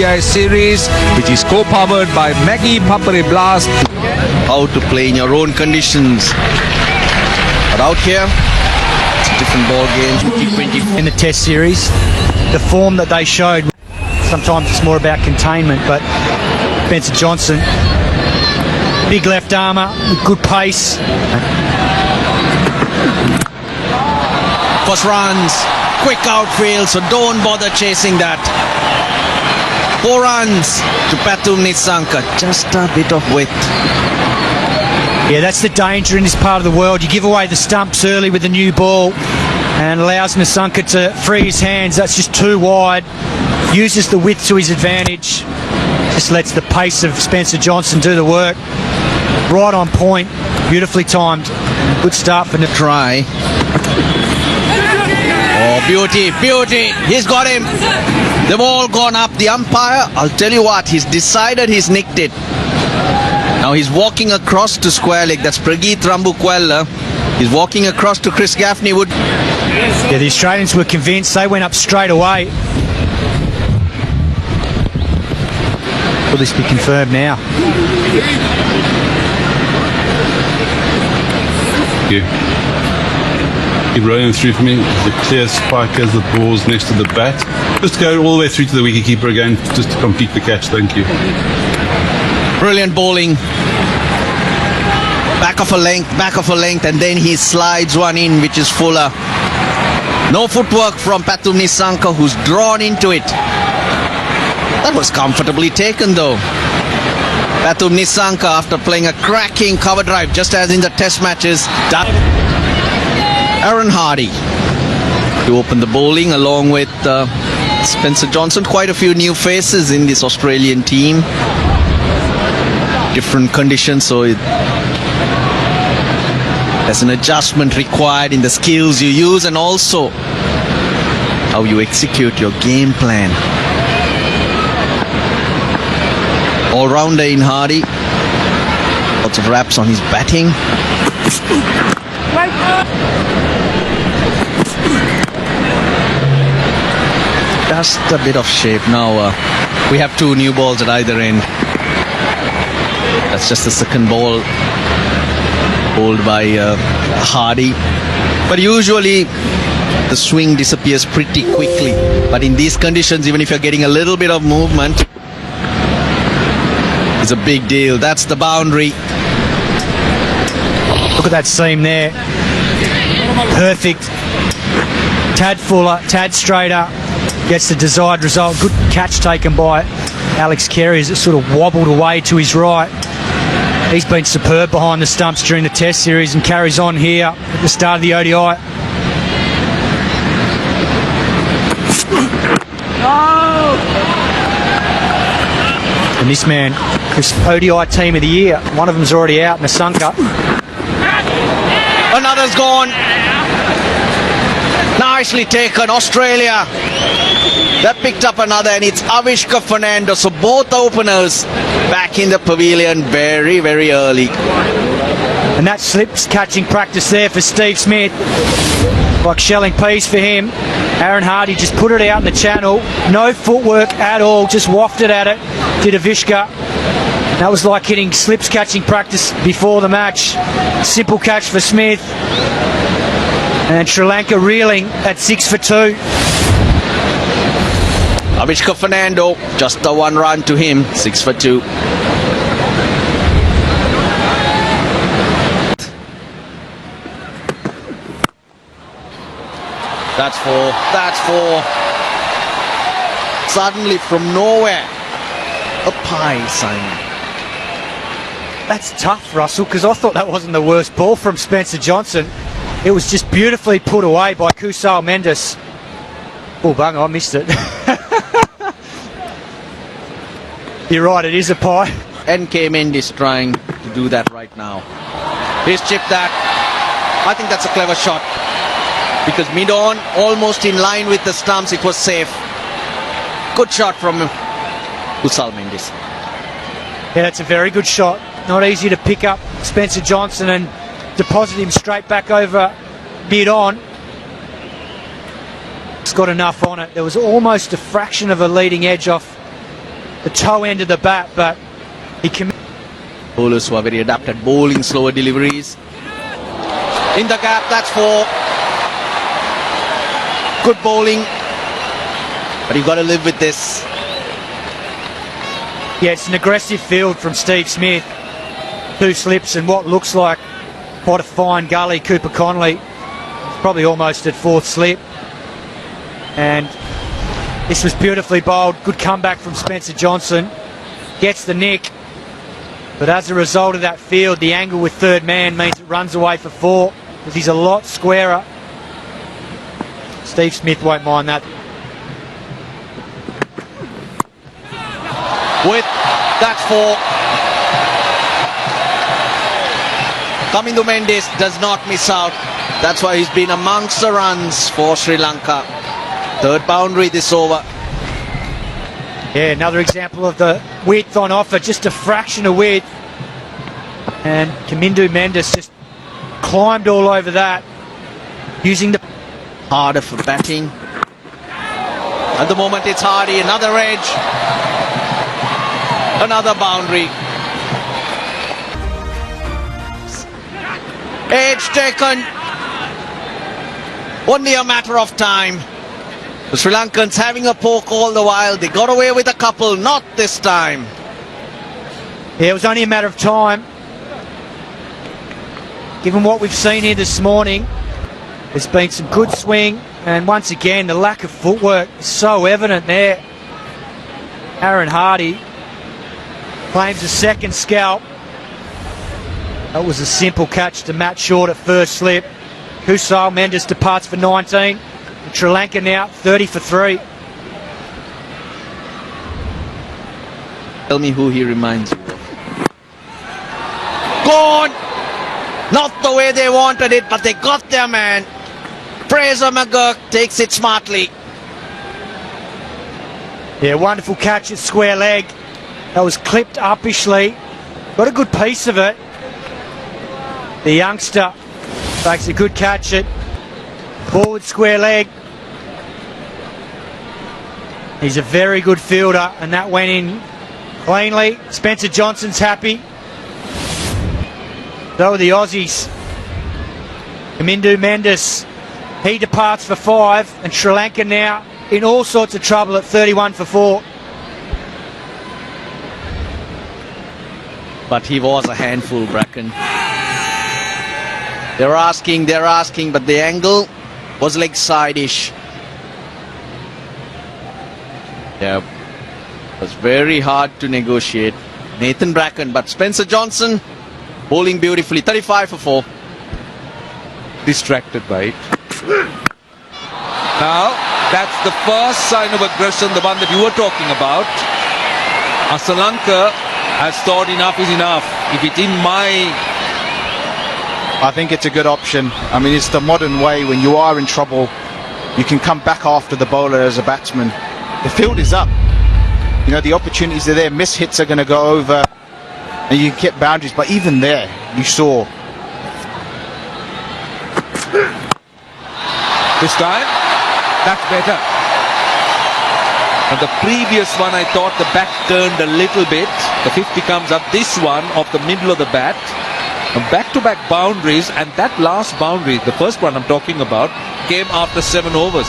ODI series, which is co-powered by Maggie Papare Blast. How to play in your own conditions. But out here, it's a different ball game. In the Test series, the form that they showed, sometimes it's more about containment, but Spencer Johnson, big left armour, good pace. First runs, quick outfield, so don't bother chasing that. 4 runs to Pathum Nissanka, just a bit of width. Yeah, that's the danger in this part of the world. You give away the stumps early with the new ball and allows Nissanka to free his hands. That's just too wide. Uses the width to his advantage. Just lets the pace of Spencer Johnson do the work. Right on point, beautifully timed. Good start for the try. Oh, beauty, beauty. He's got him. They've all gone up. The umpire, I'll tell you what, he's decided he's nicked it. Now he's walking across to square leg. That's Prageet Rambukwella. He's walking across to Chris Gaffney. Yeah, the Australians were convinced. They went up straight away. Will this be confirmed now? Thank you. Keep rolling through for me. The clear spike as the ball's next to the bat. Just go all the way through to the wicketkeeper again, just to complete the catch. Thank you. Brilliant bowling. Back of a length, and then he slides one in, which is fuller. No footwork from Pathum Nissanka, who's drawn into it. That was comfortably taken, though. Pathum Nissanka, after playing a cracking cover drive, just as in the test matches. Aaron Hardy to open the bowling along with Spencer Johnson. Quite a few new faces in this Australian team. Different conditions, so there's an adjustment required in the skills you use and also how you execute your game plan. All-rounder in Hardy. Lots of raps on his batting. Just a bit of shape. Now we have 2 new balls at either end. That's just the second ball bowled by Hardy. But usually the swing disappears pretty quickly. But in these conditions, even if you're getting a little bit of movement, it's a big deal. That's the boundary. Look at that seam there. Perfect. Tad fuller, tad straighter. Gets the desired result. Good catch taken by Alex Carey as it sort of wobbled away to his right. He's been superb behind the stumps during the Test series and carries on here at the start of the ODI. And this man, this ODI Team of the Year, one of them's already out, Nissanka. Another's gone. Nicely taken, Australia. That picked up another, and it's Avishka Fernando. So both openers back in the pavilion very, very early. And that slips catching practice there for Steve Smith. Like shelling peas for him. Aaron Hardy just put it out in the channel. No footwork at all, just wafted at it. Did Avishka. That was like hitting slips catching practice before the match. Simple catch for Smith. And Sri Lanka reeling at 6 for 2. Avishka Fernando, just the 1 run to him, 6 for 2. That's 4. Suddenly from nowhere, a pie sign. That's tough, Russell, because I thought that wasn't the worst ball from Spencer Johnson. It was just beautifully put away by Kusal Mendes. Oh, bung, I missed it. You're right, it is a pie. NK Mendes trying to do that right now. He's chipped that. I think that's a clever shot. Because mid-on, almost in line with the stumps, it was safe. Good shot from Kusal Mendes. Yeah, that's a very good shot. Not easy to pick up Spencer Johnson and deposit him straight back over mid-on. It's got enough on it. There was almost a fraction of a leading edge off the toe end of the bat, but he committed. Bowlers who are very adept at bowling slower deliveries. In the gap, that's 4. Good bowling. But you've got to live with this. Yeah, it's an aggressive field from Steve Smith. 2 slips and what looks like quite a fine gully. Cooper Connolly probably almost at 4th slip. And this was beautifully bowled. Good comeback from Spencer Johnson. Gets the nick. But as a result of that field, the angle with third man means it runs away for 4 because he's a lot squarer. Steve Smith won't mind that. With that's 4. Kamindu Mendes does not miss out. That's why he's been amongst the runs for Sri Lanka. 3rd boundary this over. Yeah, another example of the width on offer, just a fraction of width. And Kamindu Mendes just climbed all over that, using the... Harder for batting. At the moment it's Hardy, another edge. Another boundary. Edge taken. Only a matter of time. The Sri Lankans having a poke all the while. They got away with a couple, not this time. Yeah, it was only a matter of time. Given what we've seen here this morning, there's been some good swing, and once again, the lack of footwork is so evident there. Aaron Hardy claims a 2nd scalp. That was a simple catch to Matt Short at 1st slip. Kusal Mendes departs for 19. And Sri Lanka now 30 for 3. Tell me who he reminds you of. Gone! Not the way they wanted it, but they got their man. Fraser McGurk takes it smartly. Yeah, wonderful catch at square leg. That was clipped uppishly. Got a good piece of it. The youngster makes a good catch at forward square leg. He's a very good fielder, and that went in cleanly. Spencer Johnson's happy. So are the Aussies. Kamindu Mendes, he departs for 5, and Sri Lanka now in all sorts of trouble at 31 for 4. But he was a handful, Bracken. They're asking, but the angle was leg side-ish. Yeah, it was very hard to negotiate. Nathan Bracken, but Spencer Johnson bowling beautifully, 35 for 4. Distracted by it. Now, that's the first sign of aggression, the one that you were talking about. Sri Lanka has thought enough is enough. If it's in my... I think it's a good option. I mean, it's the modern way. When you are in trouble, you can come back after the bowler as a batsman. The field is up. You know, the opportunities are there. Miss hits are going to go over, and you can get boundaries. But even there, you saw. This time, that's better. And the previous one, I thought the bat turned a little bit. The 50 comes up. This one, off the middle of the bat. Back-to-back boundaries, and that last boundary, the first one I'm talking about, came after 7 overs.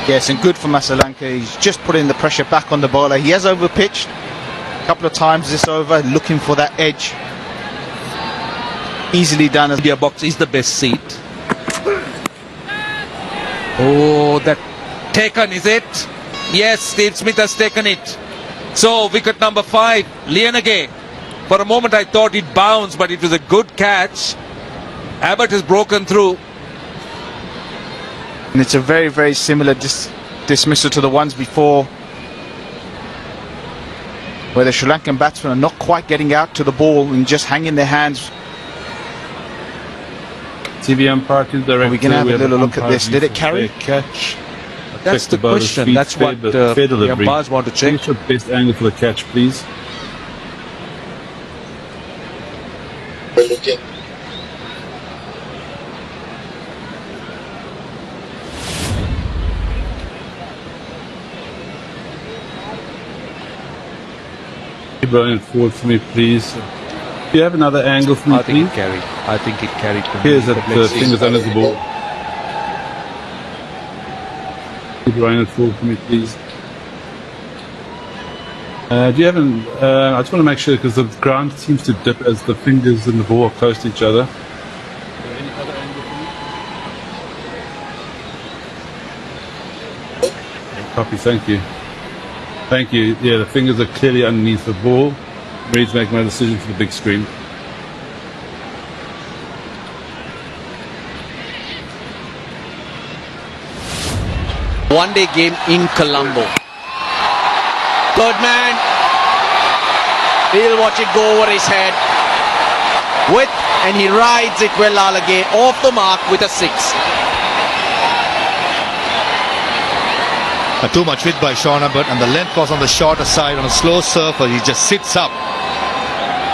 Yes, and good for Sri Lanka. He's just putting the pressure back on the bowler. He has overpitched a couple of times this over, looking for that edge. Easily done. India box is the best seat. Oh, that taken, is it? Yes, Steve Smith has taken it. So, wicket number 5, Lianage. For a moment I thought it bounced, but it was a good catch. Abbott has broken through. And it's a very, very similar dismissal to the ones before, where the Sri Lankan batsmen are not quite getting out to the ball and just hanging their hands. TV umpire to the director. We're going to have a little look at this. Did it carry? Catch. That's the question. That's what the umpires want to check. What's your best angle for the catch, please? Keep rolling forward for me, please. Do you have another angle for me, I think please? it carried. I think it carried. to me, Here's but that let's see. fingers under the ball. Keep rolling it forward for me, please. Do you have an? I just want to make sure because the ground seems to dip as the fingers and the ball are close to each other. Any other angle for me? Copy. Thank you. Thank you. Yeah, the fingers are clearly underneath the ball. Ready to make my decision for the big screen. One-day game in Colombo. Third man. He'll watch it go over his head. And he rides it well, Alagay, off the mark with a 6. Too much width by Sean Abbott, and the length was on the shorter side on a slow surfer. He just sits up.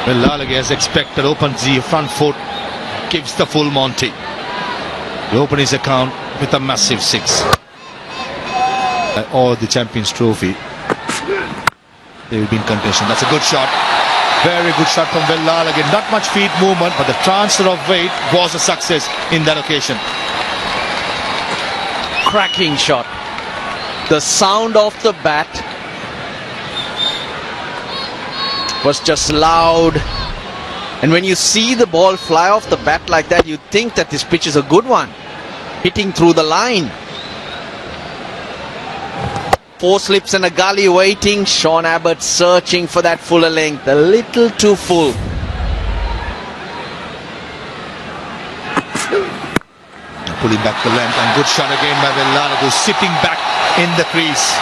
Well, Lalage, as expected, opens the front foot, gives the full Monty. He opened his account with a massive 6. Or the Champions Trophy. They will be in contention. That's a good shot. Very good shot from Lalage. Not much feet movement, but the transfer of weight was a success in that occasion. Cracking shot. The sound of the bat was just loud. And when you see the ball fly off the bat like that, you think that this pitch is a good one. Hitting through the line. 4 slips and a gully waiting. Sean Abbott searching for that fuller length. A little too full. Pulling back the length, and good shot again by Lalage, sitting back in the crease.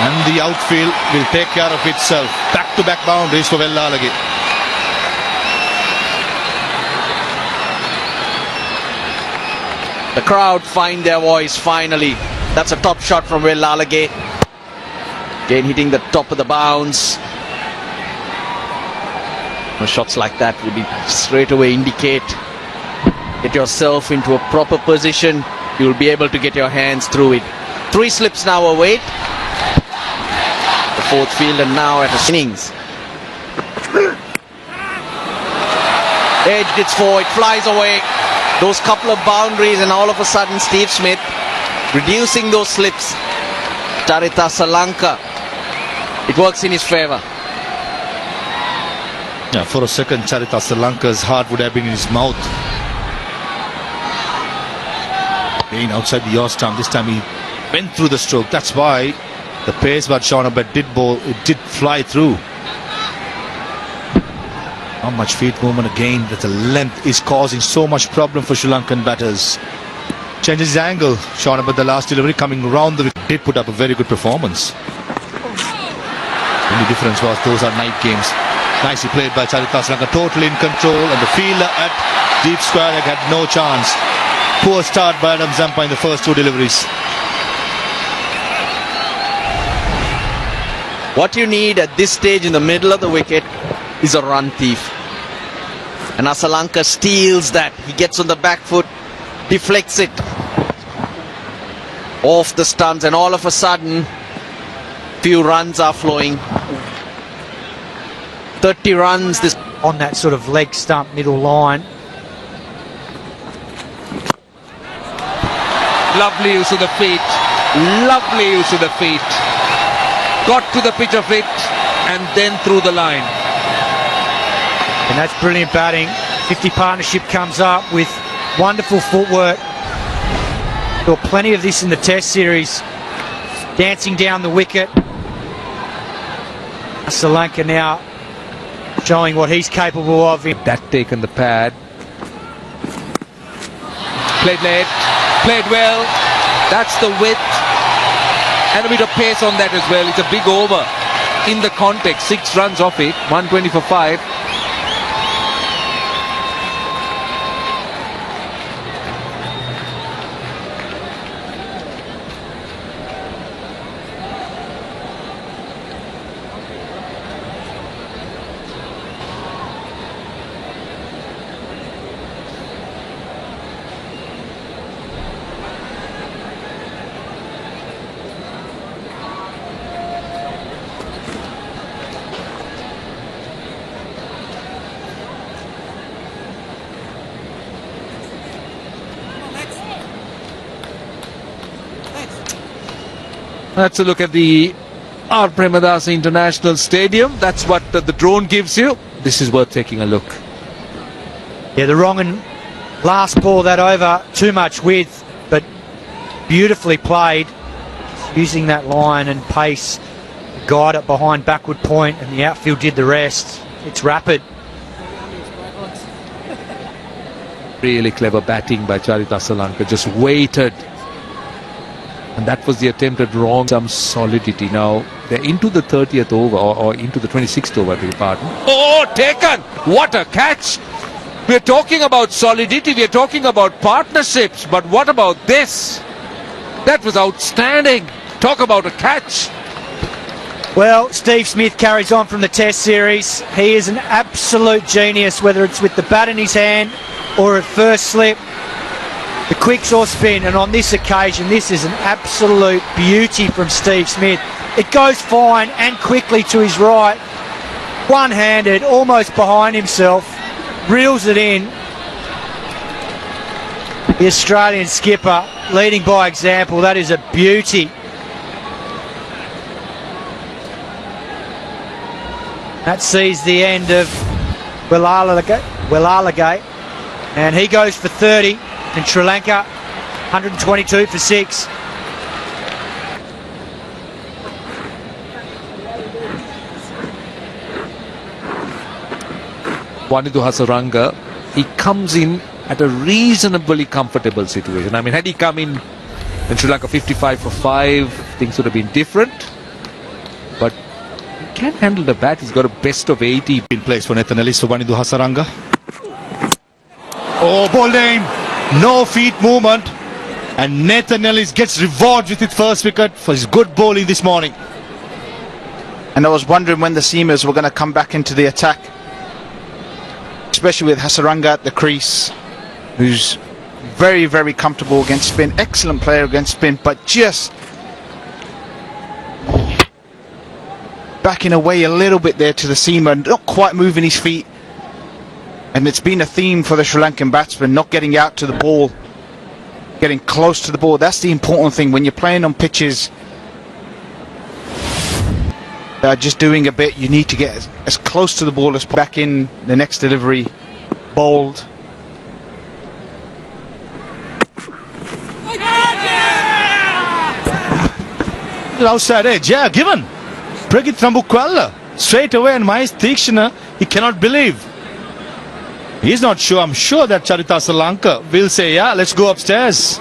And the outfield will take care of itself. Back-to-back boundaries for Lalage. The crowd find their voice finally. That's a top shot from Lalage. Again hitting the top of the bounce. Shots like that will be straight away indicate. Get yourself into a proper position. You'll be able to get your hands through it. 3 slips now await. The 4th fielder now at his innings. Edged its 4, it flies away. Those couple of boundaries, and all of a sudden Steve Smith reducing those slips. Charita Srilanka. It works in his favour. Yeah, for a second, Charita Srilanka's heart would have been in his mouth. Again, outside the yaw stump. This time he went through the stroke. That's why the pace but Sean Abbott did bowl. It did fly through. Not much feet movement again. That the length is causing so much problem for Sri Lankan batters. Changes his angle. Sean Abbott, the last delivery coming round the wicket, did put up a very good performance. The only difference was those are night games. Nicely played by Charita Srilanka, totally in control, and the fielder at deep square leg had no chance. Poor start by Adam Zampa in the first 2 deliveries. What you need at this stage in the middle of the wicket is a run thief. And Asalanka steals that. He gets on the back foot, deflects it off the stumps, and all of a sudden few runs are flowing. 30 runs this On that sort of leg stump middle line. Lovely use of the feet. Lovely use of the feet. Got to the pitch of it and then through the line. And that's brilliant batting. 50 partnership comes up with wonderful footwork. There were plenty of this in the Test series. Dancing down the wicket. Sri Lanka now showing what he's capable of. That taken the pad. Played late. Played well. That's the width. And a bit of pace on that as well. It's a big over. In the context, 6 runs off it. 120 for 5. Let's look at the R. Premadasa International Stadium. That's what the drone gives you. This is worth taking a look. Yeah, the wrong and last ball that over, too much width, but beautifully played. Using that line and pace, guide it behind backward point, and the outfield did the rest. It's rapid. Really clever batting by Charita Srilanka. Just waited. And that was the attempted wrong. Some solidity. Now they're into the 30th over or into the 26th over, I beg your pardon. Oh, taken! What a catch! We're talking about solidity, we're talking about partnerships, but what about this? That was outstanding. Talk about a catch. Well, Steve Smith carries on from the Test series. He is an absolute genius, whether it's with the bat in his hand or at first slip, the quicksaw spin, and on this occasion, this is an absolute beauty from Steve Smith. It goes fine and quickly to his right, one-handed, almost behind himself, reels it in. The Australian skipper leading by example. That is a beauty. That sees the end of Willalagate, and he goes for 30 in Sri Lanka, 122 for 6. Wanidhu Hasaranga, he comes in at a reasonably comfortable situation. I mean, had he come in Sri Lanka 55 for 5, things would have been different. But he can handle the bat. He's got a best of 80. In place for Nathan Ellis, so Wanidhu Hasaranga. Oh, ball aim. No feet movement. And Nathan Ellis gets rewarded with his first wicket for his good bowling this morning. And I was wondering when the seamers were going to come back into the attack, especially with Hasaranga at the crease, who's very, very comfortable against spin. Excellent player against spin, but just backing away a little bit there to the seamer, not quite moving his feet. And it's been a theme for the Sri Lankan batsman, not getting out to the ball, getting close to the ball. That's the important thing when you're playing on pitches. Just doing a bit, you need to get as close to the ball as back in the next delivery, bowled. Outside edge, yeah, given. Pragit Rambukwala straight away, and Mahesh Tikshana, he cannot believe. He's not sure. I'm sure that Charita Srilanka will say, yeah, let's go upstairs.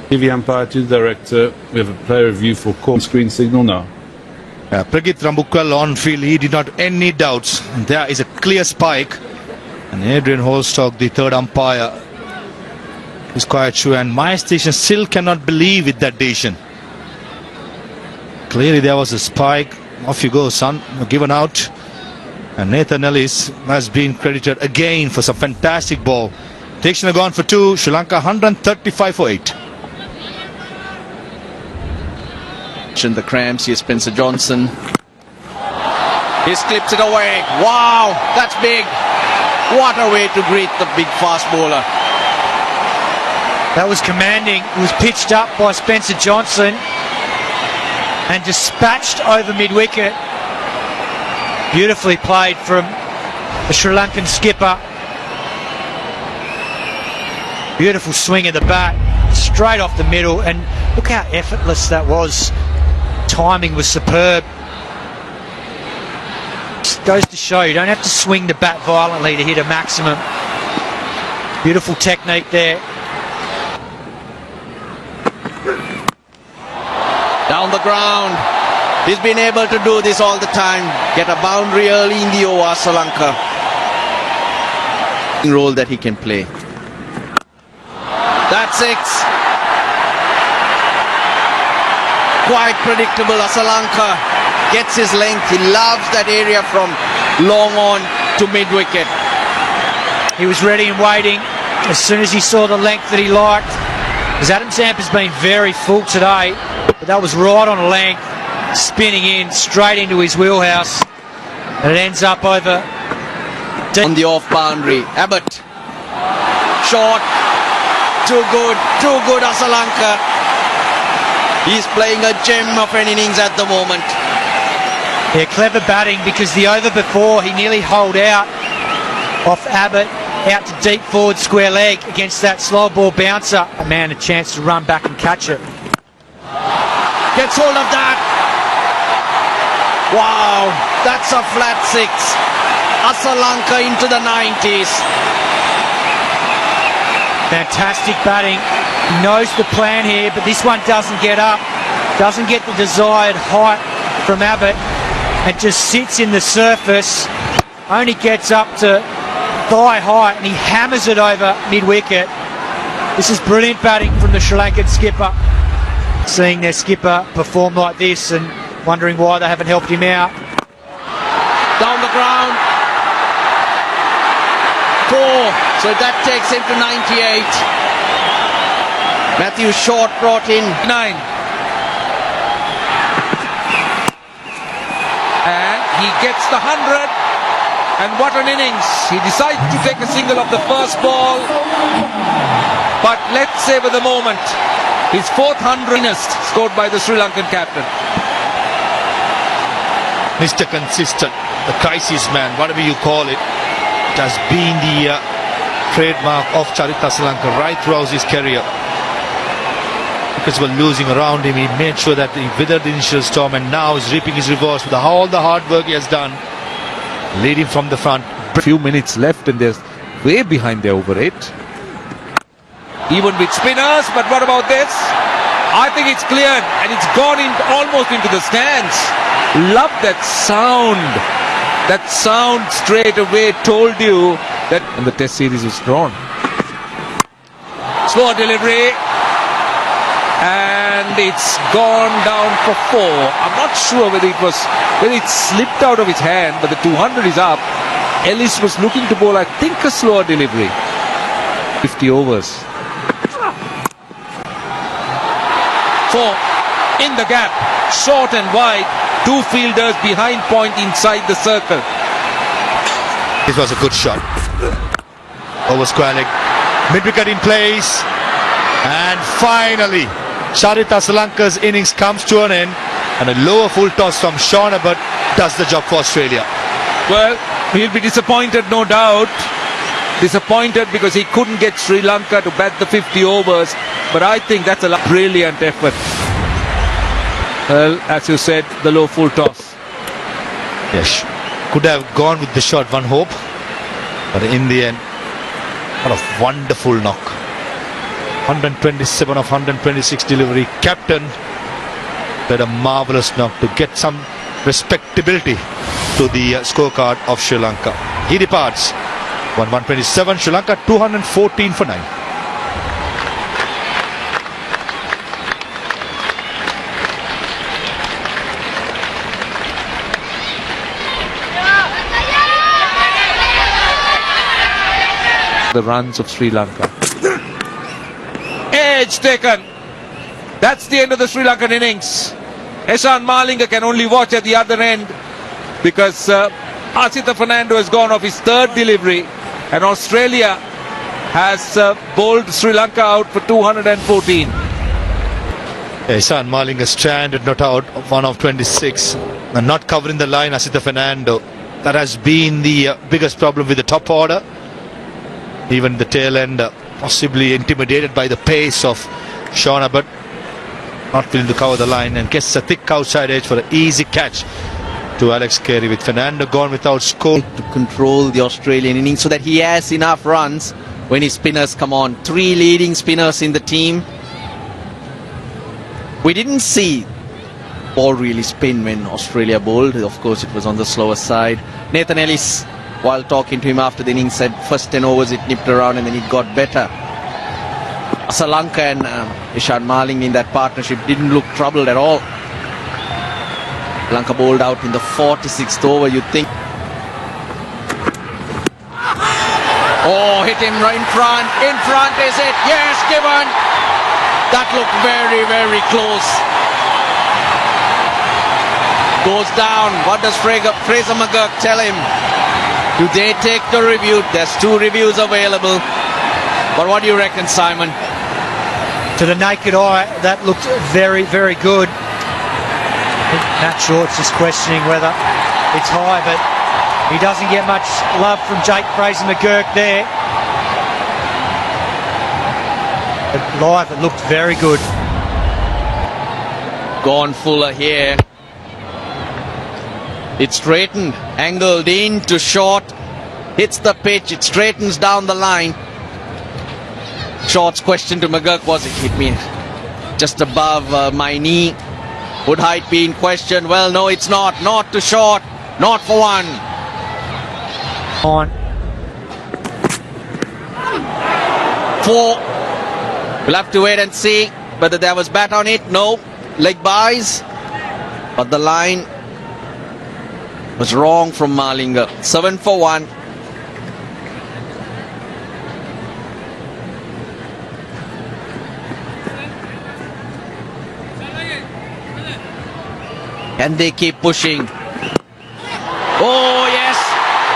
TV umpire to the director. We have a player review for call screen signal now. Pragit Rambukwala on field, he did not any doubts. There is a clear spike. And Adrian Holstock, the third umpire, is quite sure. And Mahesh Tikshana still cannot believe with that decision. Clearly there was a spike. Off you go, son. You're given out. And Nathan Ellis has been credited again for some fantastic ball. Tikshana gone for 2. Sri Lanka 135 for 8. The cramps. Here's Spencer Johnson. He's clipped it away. Wow, that's big. What a way to greet the big fast bowler. That was commanding. It was pitched up by Spencer Johnson and dispatched over mid-wicket. Beautifully played from the Sri Lankan skipper. Beautiful swing of the bat, straight off the middle, and look how effortless that was. Timing was superb. Just goes to show you don't have to swing the bat violently to hit a maximum. Beautiful technique there. Down the ground. He's been able to do this all the time. Get a boundary early in the over, Sri Lanka. Role that he can play. That's 6. Quite predictable. Sri Lanka gets his length. He loves that area from long on to mid-wicket. He was ready and waiting as soon as he saw the length that he liked. Because Adam Zampa's been very full today, but that was right on a length, spinning in straight into his wheelhouse, and it ends up over on the off boundary. Abbott. short. Too good, Srilanka. He's playing a gem of an innings at the moment. Yeah, clever batting, because the over before he nearly holed out off Abbott out to deep forward square leg against that slow ball bouncer. A man a chance to run back and catch it. Gets hold of that. Wow, that's a flat six. Srilanka into the 90s. Fantastic batting. He knows the plan here, but this one doesn't get up, doesn't get the desired height from Abbott, and just sits in the surface, only gets up to thigh height, and he hammers it over mid-wicket. This is brilliant batting from the Sri Lankan skipper. Seeing their skipper perform like this and wondering why they haven't helped him out. Down the ground. 4. So that takes him to 98. Matthew Short brought in 9. And he gets the 100. And what an innings. He decides to take a single off the first ball. But let's savor the moment. His 4th 100th scored by the Sri Lankan captain. Mr. Consistent, the crisis man, whatever you call it, it has been the trademark of Charita Srilanka right throughout his career. Because we're losing around him, he made sure that he withered the initial storm, and now is reaping his rewards with all the hard work he has done, leading from the front. Few minutes left and they're way behind their over 8. Even with spinners, but what about this? I think it's cleared and it's gone in almost into the stands. Love that sound. That sound straight away told you that when the test series was drawn. Slow delivery. And it's gone down for 4. I'm not sure whether it slipped out of his hand, but the 200 is up. Ellis was looking to bowl, I think, a slower delivery. 50 overs. 4 in the gap, short and wide. 2 fielders behind point inside the circle. This was a good shot. Over square leg. Mid-wicket in place. And finally, Charita Srilanka's innings comes to an end. And a lower full toss from Sean Abbott does the job for Australia. Well, he'll be disappointed, no doubt. Disappointed because he couldn't get Sri Lanka to bat the 50 overs. But I think that's a brilliant effort. Well, as you said, the low full toss. Yes, could have gone with the shot, one hope. But in the end, what a wonderful knock. 127 of 126 delivery. Captain did a marvellous knock to get some respectability to the scorecard of Sri Lanka. He departs. 127, Sri Lanka 214 for 9. The runs of Sri Lanka. Edge taken. That's the end of the Sri Lankan innings. Eshan Malinga can only watch at the other end because Asitha Fernando has gone off his 3rd delivery, and Australia has bowled Sri Lanka out for 214. Ihsan Malinga stranded, not out, 1 of 26. And not covering the line, Asitha Fernando. That has been the biggest problem with the top order. Even the tail end possibly intimidated by the pace of Sean Abbott, not willing to cover the line, and gets a thick outside edge for an easy catch to Alex Carey, with Fernando gone without score. to control the Australian innings so that he has enough runs when his spinners come on. 3 leading spinners in the team. We didn't see ball really spin when Australia bowled. Of course, it was on the slower side. Nathan Ellis, while talking to him after the innings, said first 10 overs it nipped around and then it got better. Sri Lanka and Ihsan Malinga in that partnership didn't look troubled at all. Sri Lanka bowled out in the 46th over, you'd think. Oh, hit him right in front. In front is it? Yes, given. That looked very, very close. Goes down. What does Fraser McGurk tell him? Do they take the review? There's 2 reviews available. But what do you reckon, Simon? To the naked eye, that looked very, very good. I think Matt Short's just questioning whether it's high, but he doesn't get much love from Jake Fraser McGurk there. But live, it looked very good. Gone Fuller here. It's straightened, angled in to short. Hits the pitch, it straightens down the line. Short's question to McGurk was, it hit me just above my knee. Would height be in question? Well, no, it's not. Not to Short. Not for one. On. 4. We'll have to wait and see whether there was bat on it. No. Leg buys. But the line was wrong from Malinga. 7 for 1. Can they keep pushing? Oh yes,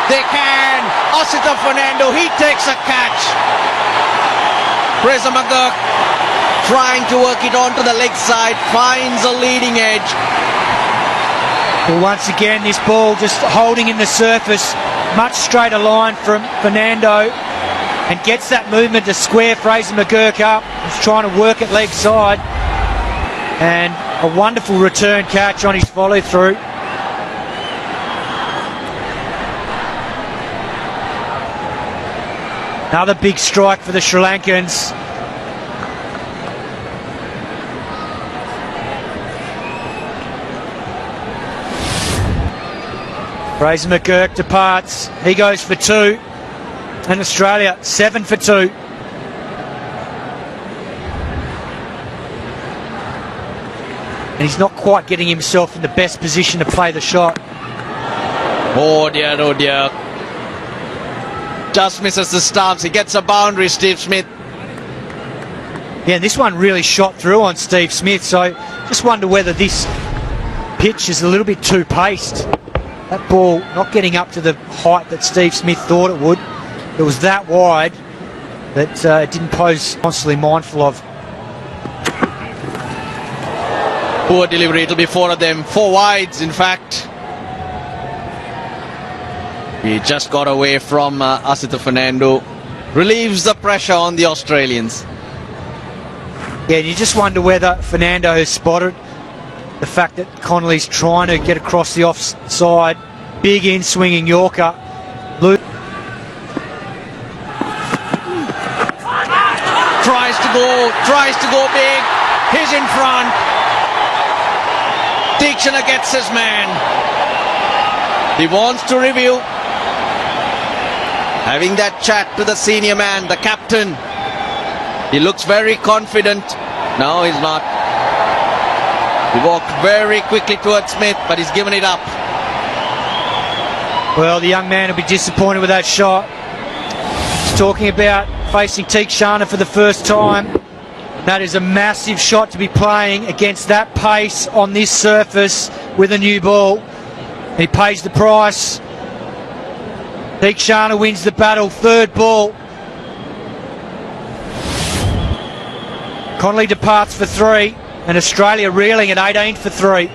they can. Osita Fernando, he takes a catch. Fraser McGurk trying to work it onto the leg side, finds a leading edge. Well, once again, this ball just holding in the surface, much straighter line from Fernando, and gets that movement to square Fraser McGurk up. He's trying to work it leg side, and a wonderful return catch on his follow through. Another big strike for the Sri Lankans. Fraser McGurk departs. He goes for 2. And Australia 7 for 2. And he's not quite getting himself in the best position to play the shot. Oh dear, oh dear. Just misses the stumps. He gets a boundary, Steve Smith. Yeah, this one really shot through on Steve Smith, so just wonder whether this pitch is a little bit too paced. That ball not getting up to the height that Steve Smith thought it would. It was that wide that it didn't pose constantly mindful of. Poor delivery, it'll be 4 of them. 4 wides, in fact. He just got away from Asita Fernando. Relieves the pressure on the Australians. Yeah, you just wonder whether Fernando has spotted the fact that Connolly's trying to get across the offside. Big in swinging Yorker. Tries to go big. He's in front. Deekshana gets his man. He wants to review. Having that chat to the senior man, the captain. He looks very confident. No, he's not. He walked very quickly towards Smith, but he's given it up. Well, the young man will be disappointed with that shot. He's talking about facing Deekshana for the first time. That is a massive shot to be playing against that pace on this surface with a new ball. He pays the price. Deekshana wins the battle, 3rd ball. Connolly departs for 3, and Australia reeling at 18 for 3.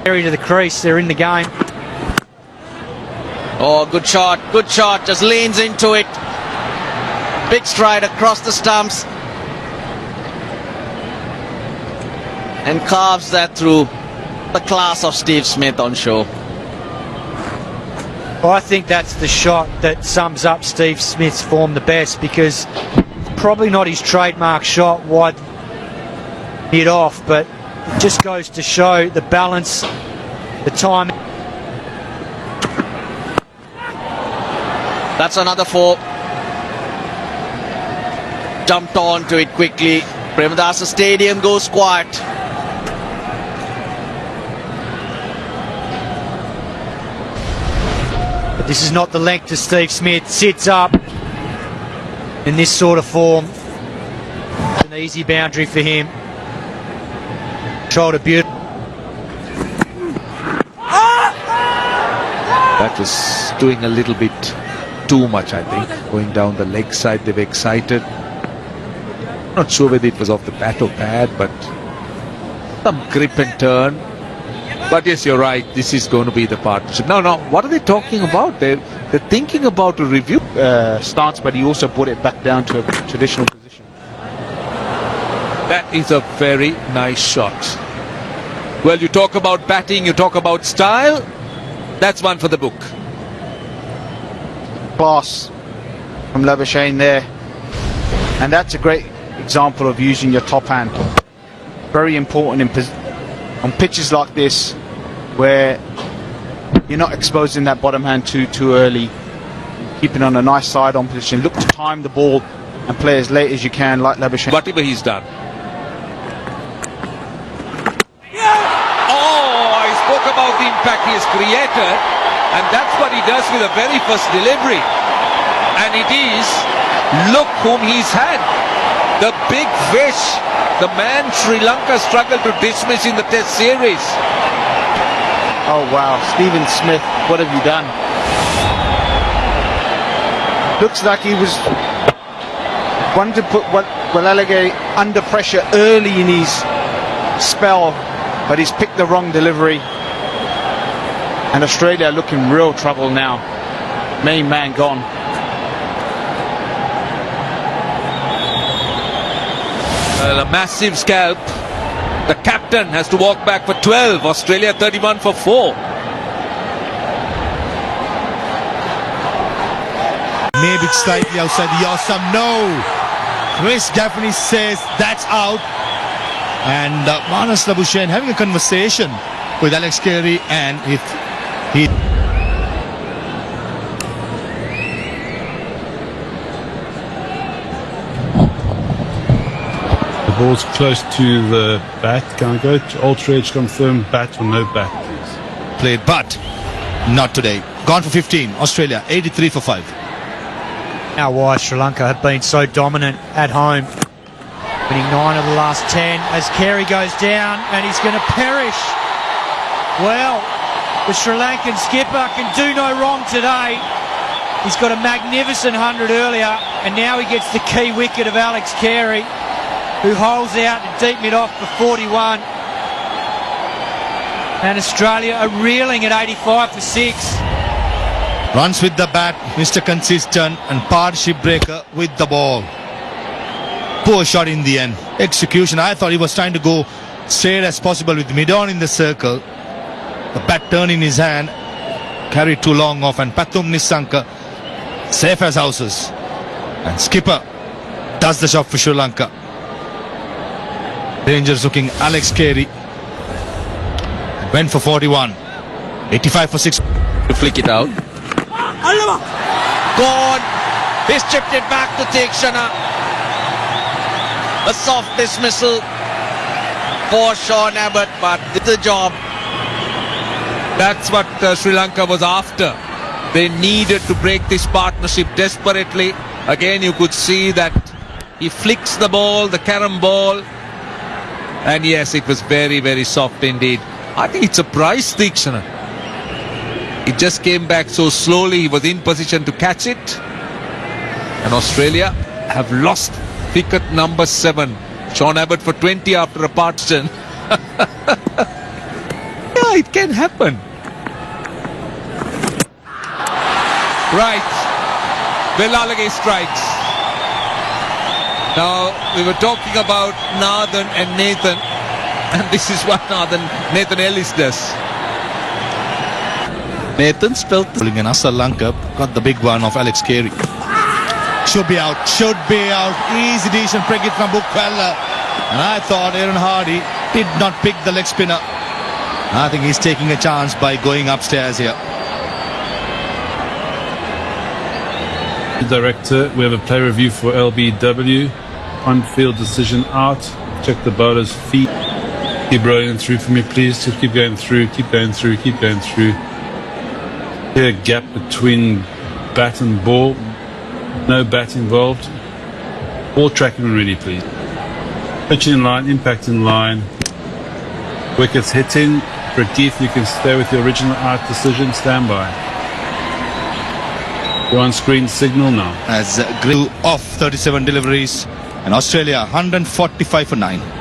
To the crease, they're in the game. Oh, good shot, just leans into it. Big stride across the stumps. And carves that through. The class of Steve Smith on show. Well, I think that's the shot that sums up Steve Smith's form the best, because it's probably not his trademark shot, wide hit off, but it just goes to show the balance, the time. That's another 4. Jumped onto it quickly. Premadasa Stadium goes quiet. But this is not the length to Steve Smith. Sits up in this sort of form. It's an easy boundary for him. controlled it beautifully. That was doing a little bit too much, I think. Going down the leg side, they were excited. Not sure whether it was off the bat or pad, but some grip and turn. But yes, you're right. This is going to be the partnership. No. What are they talking about? They're thinking about a review. Stance, but he also brought it back down to a traditional position. That is a very nice shot. Well, you talk about batting, you talk about style. That's one for the book. Class from Labuschagne there, and that's a great example of using your top hand. Very important on pitches like this, where you're not exposing that bottom hand too early. Keeping on a nice side-on position. Look to time the ball and play as late as you can, like Labuschagne. Whatever he's done. Oh, I spoke about the impact he has created, and that's what he does with the very first delivery. And it is, look whom he's had. The big fish, the man Sri Lanka struggled to dismiss in the Test series. Oh wow, Stephen Smith, what have you done? Looks like he was wanting to put Walalage under pressure early in his spell, but he's picked the wrong delivery. And Australia looking real trouble now. Main man gone. Well, a massive scalp. The captain has to walk back for 12. Australia 31 for 4. Maybe slightly outside the awesome. No. Chris Gaffney says that's out. And Marnus Labuschagne having a conversation with Alex Carey, and he The ball's close to the bat. Can I go to Ultra Edge confirm bat or no bat, please? played, but not today. Gone for 15. Australia 83 for 5. Now why Sri Lanka have been so dominant at home. Winning 9 of the last 10 as Carey goes down and he's going to perish. Well, the Sri Lankan skipper can do no wrong today. He's got a magnificent 100 earlier, and now he gets the key wicket of Alex Carey, who holds out to deep mid-off for 41. And Australia are reeling at 85 for 6. Runs with the bat, Mr. Consistent, and partnership breaker with the ball. Poor shot in the end. Execution, I thought he was trying to go straight as possible with mid-on in the circle. The bat turned in his hand, carried too long off, and Pathum Nissanka safe as houses. And skipper does the job for Sri Lanka. Dangerous looking Alex Carey. Went for 41. 85 for 6. To flick it out. Gone. He's chipped it back to Tikshana. A soft dismissal for Sean Abbott, but did the job. That's what Sri Lanka was after. They needed to break this partnership desperately. Again, you could see that he flicks the ball, the carom ball. And yes, it was very, very soft indeed. I think it surprised Tikshana. It just came back so slowly. He was in position to catch it. And Australia have lost wicket number 7. Sean Abbott for 20 after a partition. Yeah, it can happen. Right. Walalage strikes. Now, we were talking about Nathan and Nathan. And this is what Nathan Ellis does. Nathan spelled And Sri Lanka got the big one of Alex Carey. Should be out. Should be out. Easy decision break it from Bukwella. And I thought Aaron Hardy did not pick the leg spinner. I think he's taking a chance by going upstairs here. Director, we have a play review for LBW. On-field decision out. Check the bowler's feet. Keep rolling through for me, please. Just keep going through, keep going through, keep going through. Here, gap between bat and ball. No bat involved. Ball tracking already, please. Pitch in line, impact in line. Wickets hitting. Pradeep, you can stay with your original out decision. Stand by. You're on screen signal now. As Grill off 37 deliveries and Australia 145 for 9.